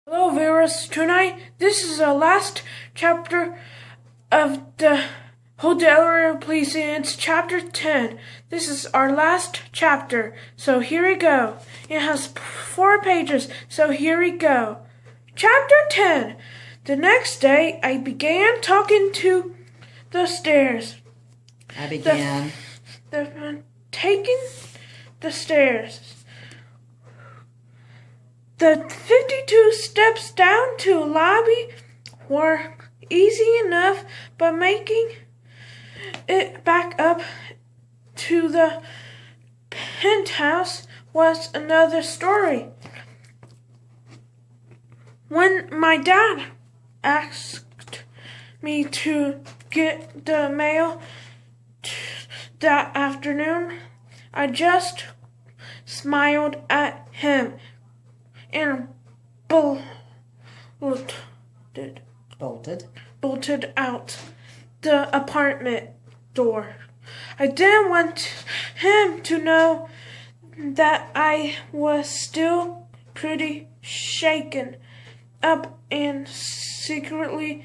Hello viewers, tonight this is the last chapter of the Hotel Police and it's chapter 10. This is our last chapter, so here we go. It has 4 pages, so here we go. Chapter 10. The next day I began talking to the stairs. Taking the stairs. The 52 steps down to the lobby were easy enough, but making it back up to the penthouse was another story. When my dad asked me to get the mail that afternoon, I just smiled at him and bolted out the apartment door. I didn't want him to know that I was still pretty shaken up and secretly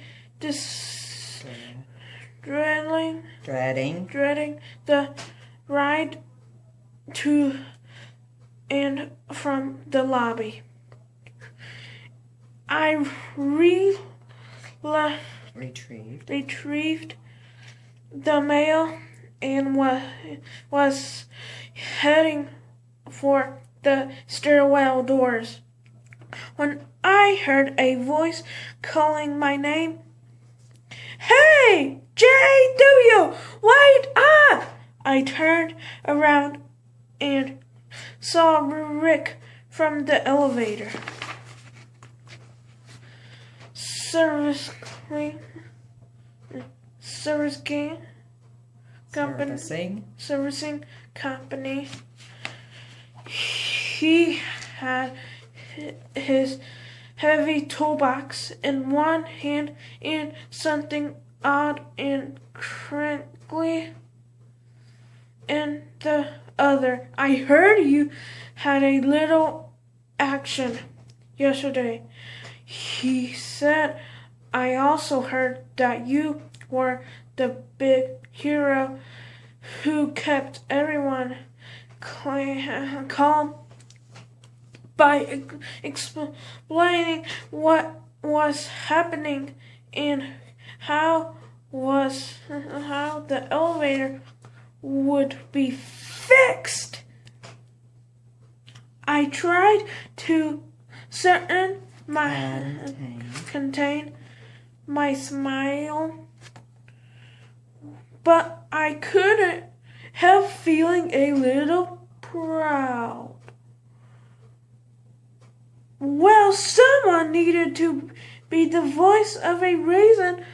dreading the ride to and from the lobby. I retrieved the mail and was heading for the stairwell doors when I heard a voice calling my name. "Hey, J.W., wait up!" I turned around and saw Rick from the elevator. Servicing company. He had his heavy toolbox in one hand and something odd and crinkly in the other. "I heard you had a little action yesterday," he said. "I also heard that you were the big hero who kept everyone calm by explaining what was happening and how the elevator would be fixed." I tried to contain my smile, but I couldn't help feeling a little proud. Well, someone needed to be the voice of a reason,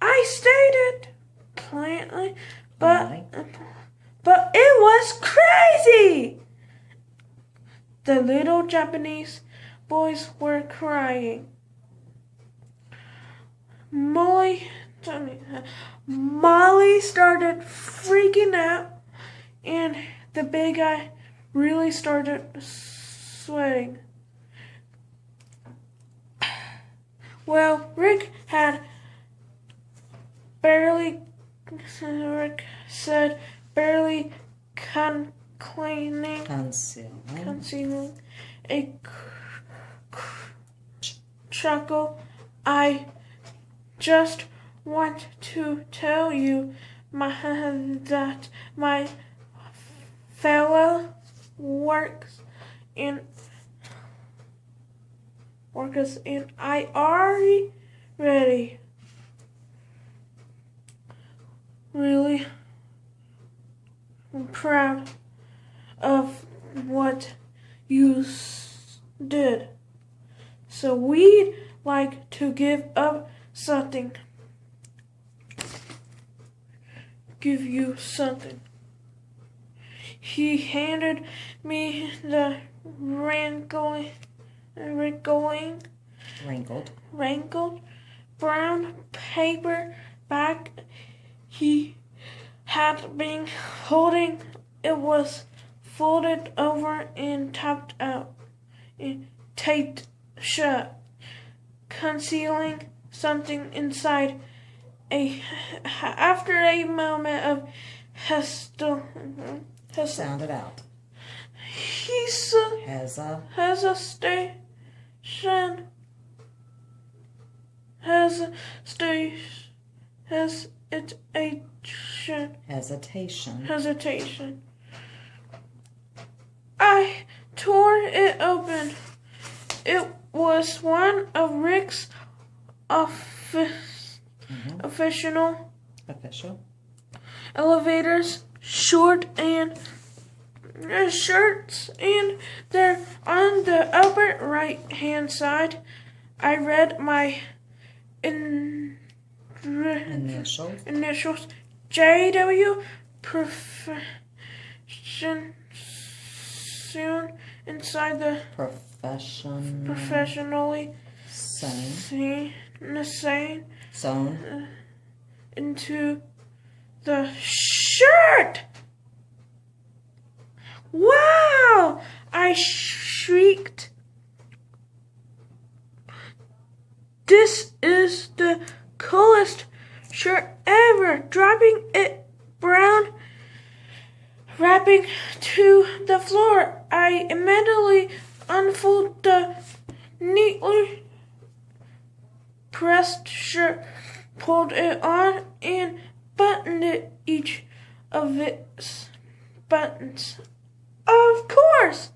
I stated plainly, but it was crazy. The little Japanese boys were crying. Molly started freaking out, and the big guy really started sweating. Well, Rick said, barely concealing a chuckle. "I just want to tell you that my fellow workers and I are really proud of what you did. So we'd like to give you something." He handed me the wrinkled brown paper bag he had been holding. It was folded over and taped shut. concealing something inside. After a moment of Sound it out. Hesitation. I tore it open. It was one of Rick's official elevators, shorts, and they're on the upper right-hand side. I read my initials, JW, soon inside the professionally sewn into the shirt. Wow! I shrieked. This is the coolest shirt ever. Dropping it brown, wrapping to the floor. I immediately unfolded the neatly pressed shirt, pulled it on, and buttoned each of its buttons. Of course!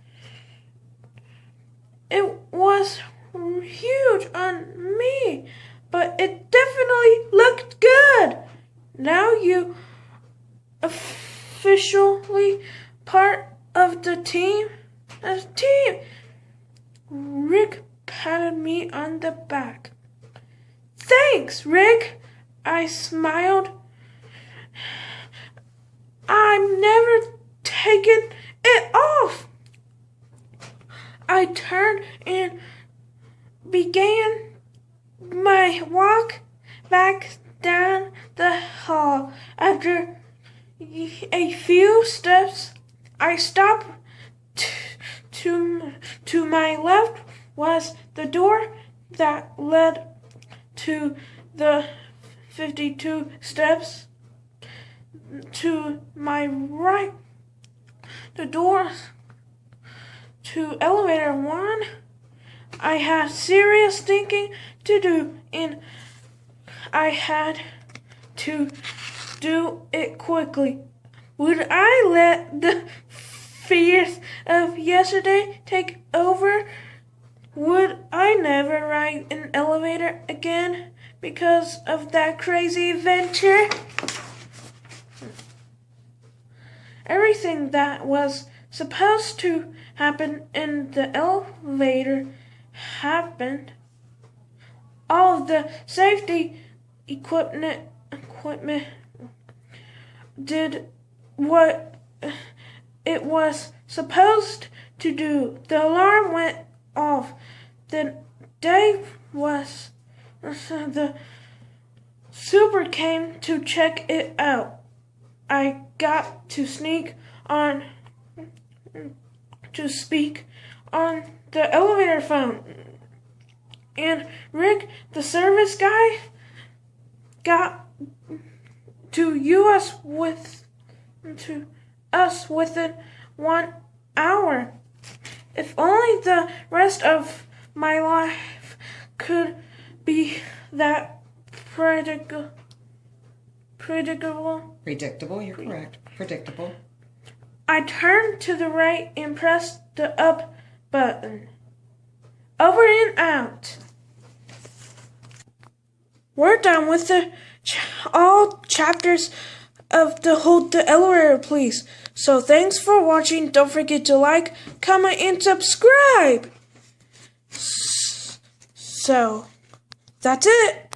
It was huge on me, but it definitely looked good. Now you officially part of the team. Rick patted me on the back. Thanks, Rick. I smiled. I'm never taking it off. I turned and began my walk back down the hall. After a few steps, I stopped. To my left was the door that led to the 52 steps. To my right, the door to elevator 1. I had serious thinking to do, and I had to do it quickly. Would I let the fears of yesterday take over? Would I never ride an elevator again because of that crazy adventure? Everything that was supposed to happen in the elevator happened. All of the safety equipment did what it was supposed to do. The alarm went off. The super came to check it out. I got to speak on the elevator phone, and Rick, the service guy, got to us within 1 hour. If only the rest of my life could be that predictable. Predictable, you're correct. Predictable. I turned to the right and pressed the up button. Over and out. We're done with all chapters of the elevator, please. So thanks for watching. Don't forget to like, comment, and subscribe. So that's it.